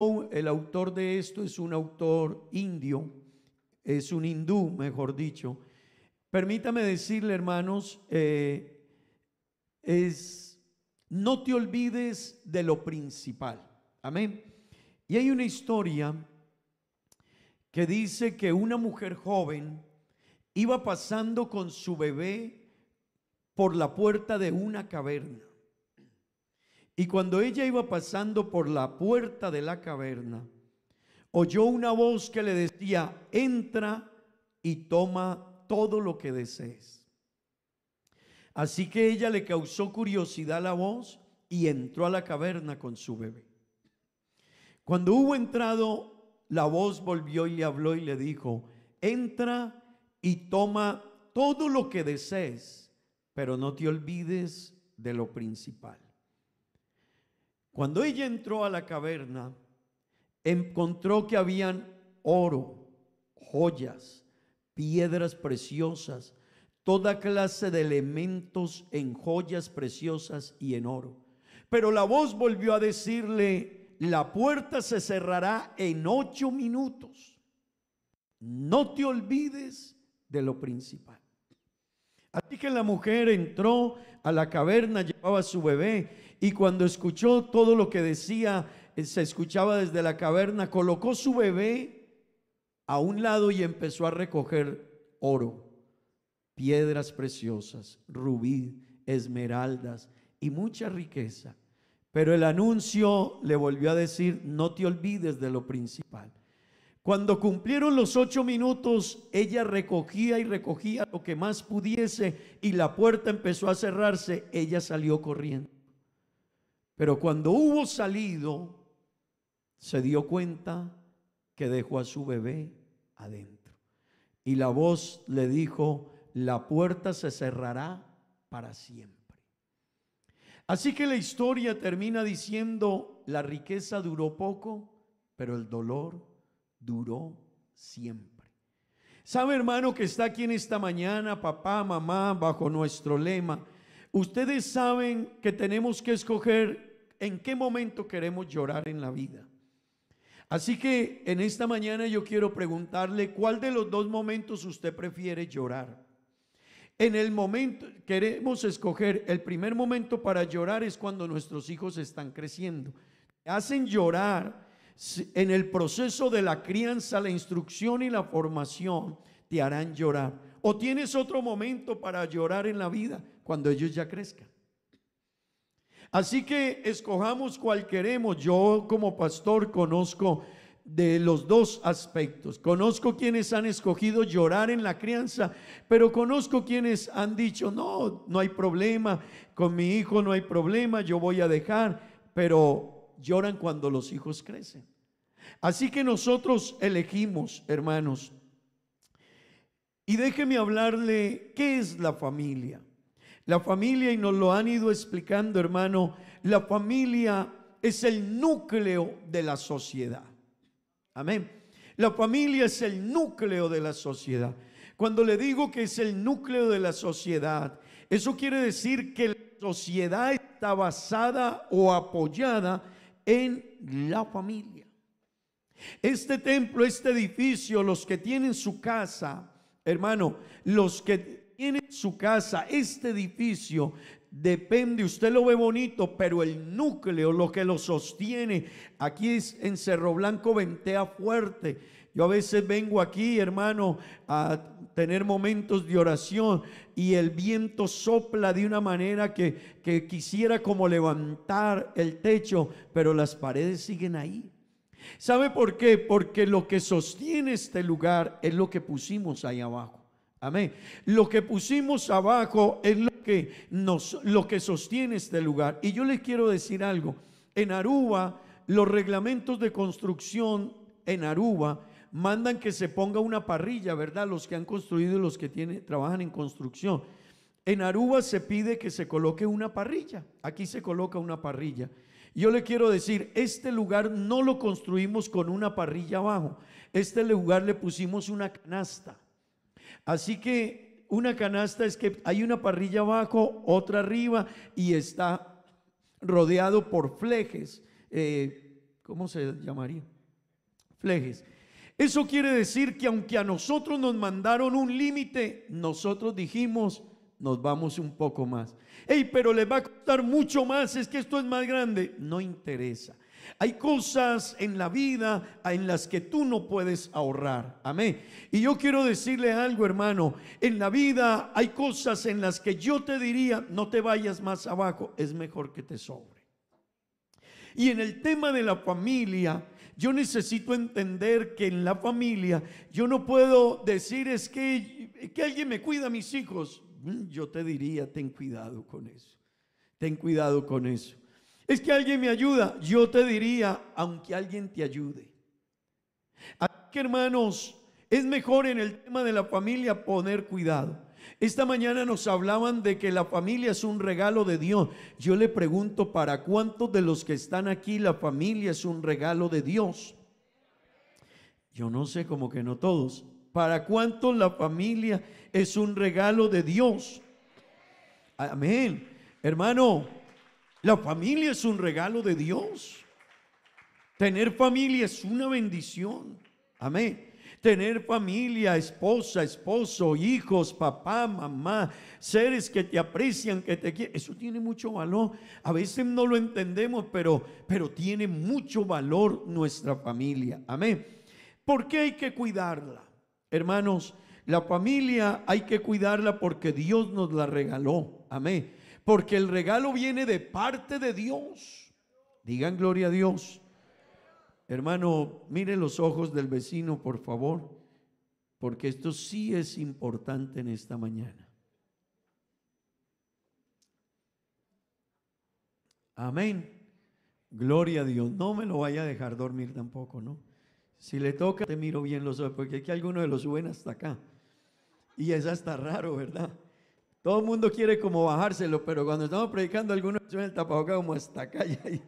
El autor de esto es un autor indio, es un hindú, mejor dicho. Permítame decirle, hermanos, no te olvides de lo principal. Amén. Y hay una historia que dice que una mujer joven iba pasando con su bebé por la puerta de una caverna. Y cuando ella iba pasando por la puerta de la caverna, oyó una voz que le decía: entra y toma todo lo que desees. Así que ella le causó curiosidad la voz y entró a la caverna con su bebé. Cuando hubo entrado, la voz volvió y le habló y le dijo: entra y toma todo lo que desees, pero no te olvides de lo principal. Cuando ella entró a la caverna, encontró que habían oro, joyas, piedras preciosas, toda clase de elementos en joyas preciosas y en oro. Pero la voz volvió a decirle: la puerta se cerrará en 8 minutos. No te olvides de lo principal. Así que la mujer entró a la caverna, llevaba a su bebé, y cuando escuchó todo lo que decía, se escuchaba desde la caverna, colocó su bebé a un lado y empezó a recoger oro, piedras preciosas, rubí, esmeraldas y mucha riqueza. Pero el anuncio le volvió a decir: no te olvides de lo principal. Cuando cumplieron los 8 minutos, ella recogía y recogía lo que más pudiese, y la puerta empezó a cerrarse. Ella salió corriendo. Pero cuando hubo salido, se dio cuenta que dejó a su bebé adentro. Y la voz le dijo: la puerta se cerrará para siempre. Así que la historia termina diciendo: la riqueza duró poco, pero el dolor duró siempre. ¿Sabe, hermano, que está aquí en esta mañana, papá, mamá, bajo nuestro lema? Ustedes saben que tenemos que escoger en qué momento queremos llorar en la vida. Así que en esta mañana yo quiero preguntarle: ¿cuál de los dos momentos usted prefiere llorar? En el momento, queremos escoger, el primer momento para llorar es cuando nuestros hijos están creciendo. Hacen llorar en el proceso de la crianza, la instrucción y la formación, te harán llorar. O tienes otro momento para llorar en la vida, cuando ellos ya crezcan. Así que escojamos cuál queremos. Yo como pastor conozco de los dos aspectos. Conozco quienes han escogido llorar en la crianza, pero conozco quienes han dicho: no, no hay problema, con mi hijo no hay problema, yo voy a dejar, pero lloran cuando los hijos crecen. Así que nosotros elegimos, hermanos. Y déjeme hablarle, ¿qué es la familia? La familia, y nos lo han ido explicando, hermano, la familia es el núcleo de la sociedad. Amén. La familia es el núcleo de la sociedad. Cuando le digo que es el núcleo de la sociedad, eso quiere decir que la sociedad está basada o apoyada en la familia. Este templo, este edificio, los que tienen su casa, hermano, los que tienen su casa, este edificio depende, usted lo ve bonito, pero el núcleo, lo que lo sostiene, aquí es en Cerro Blanco ventea fuerte. Yo a veces vengo aquí, hermano, a tener momentos de oración y el viento sopla de una manera que quisiera como levantar el techo, pero las paredes siguen ahí. ¿Sabe por qué? Porque lo que sostiene este lugar es lo que pusimos ahí abajo. Amén. Lo que pusimos abajo es lo que sostiene este lugar. Y yo les quiero decir algo. En Aruba, los reglamentos de construcción en Aruba mandan que se ponga una parrilla, ¿verdad? Los que han construido y los que trabajan en construcción. En Aruba se pide que se coloque una parrilla. Aquí se coloca una parrilla. Yo le quiero decir, este lugar no lo construimos con una parrilla abajo. Este lugar le pusimos una canasta. Así que una canasta es que hay una parrilla abajo, otra arriba, y está rodeado por flejes, ¿cómo se llamaría? Flejes. Eso quiere decir que aunque a nosotros nos mandaron un límite, nosotros dijimos, nos vamos un poco más. Hey, pero les va a costar mucho más, es que esto es más grande. No interesa. Hay cosas en la vida en las que tú no puedes ahorrar. Amén. Y yo quiero decirle algo, hermano. En la vida hay cosas en las que yo te diría, no te vayas más abajo, es mejor que te sobre. Y en el tema de la familia, yo necesito entender que en la familia yo no puedo decir es que alguien me cuida a mis hijos. Yo te diría, ten cuidado con eso. Ten cuidado con eso. Es que alguien me ayuda. Yo te diría, aunque alguien te ayude. Así que, hermanos, es mejor en el tema de la familia poner cuidado. Esta mañana nos hablaban de que la familia es un regalo de Dios. Yo le pregunto, ¿para cuántos de los que están aquí la familia es un regalo de Dios? Yo no sé, como que no todos. ¿Para cuántos la familia es un regalo de Dios? Amén. Hermano, la familia es un regalo de Dios. Tener familia es una bendición. Amén. Tener familia, esposa, esposo, hijos, papá, mamá, seres que te aprecian, que te quieren, eso tiene mucho valor. A veces no lo entendemos, pero tiene mucho valor nuestra familia. Amén. ¿Por qué hay que cuidarla? Hermanos, la familia hay que cuidarla porque Dios nos la regaló. Amén. Porque el regalo viene de parte de Dios. Digan gloria a Dios. Hermano, mire los ojos del vecino, por favor, porque esto sí es importante en esta mañana. Amén. Gloria a Dios. No me lo vaya a dejar dormir tampoco, ¿no? Si le toca, te miro bien los ojos, porque aquí algunos de los suben hasta acá. Y eso está raro, ¿verdad? Todo el mundo quiere como bajárselo, pero cuando estamos predicando, algunos suben el tapabocas como hasta acá y ahí.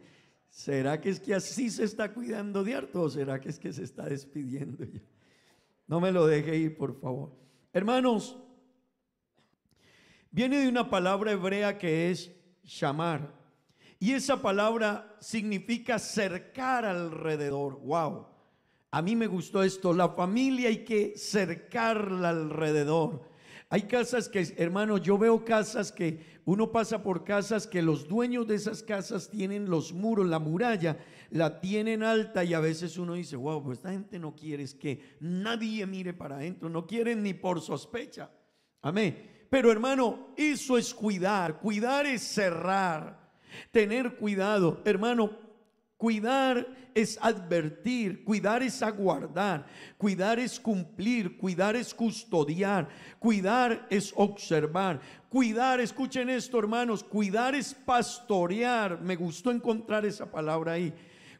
¿Será que es que así se está cuidando de harto o será que es que se está despidiendo ya? No me lo deje ir, por favor. Hermanos, viene de una palabra hebrea que es shamar. Y esa palabra significa cercar alrededor. Wow. A mí me gustó esto. La familia hay que cercarla alrededor. Hay casas que, hermano, yo veo casas que uno pasa por casas que los dueños de esas casas tienen los muros, la muralla, la tienen alta y a veces uno dice, wow, pues esta gente no quiere es que nadie mire para adentro, no quieren ni por sospecha. Amén. Pero hermano, eso es cuidar, cuidar es cerrar, tener cuidado, hermano. Cuidar es advertir, cuidar es aguardar, cuidar es cumplir, cuidar es custodiar, cuidar es observar, cuidar, escuchen esto hermanos, cuidar es pastorear. Me gustó encontrar esa palabra ahí.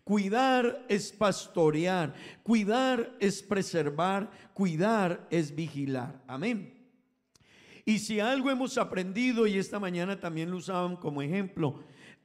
Cuidar es pastorear, cuidar es preservar, cuidar es vigilar. Amén. Y si algo hemos aprendido, y esta mañana también lo usaban como ejemplo,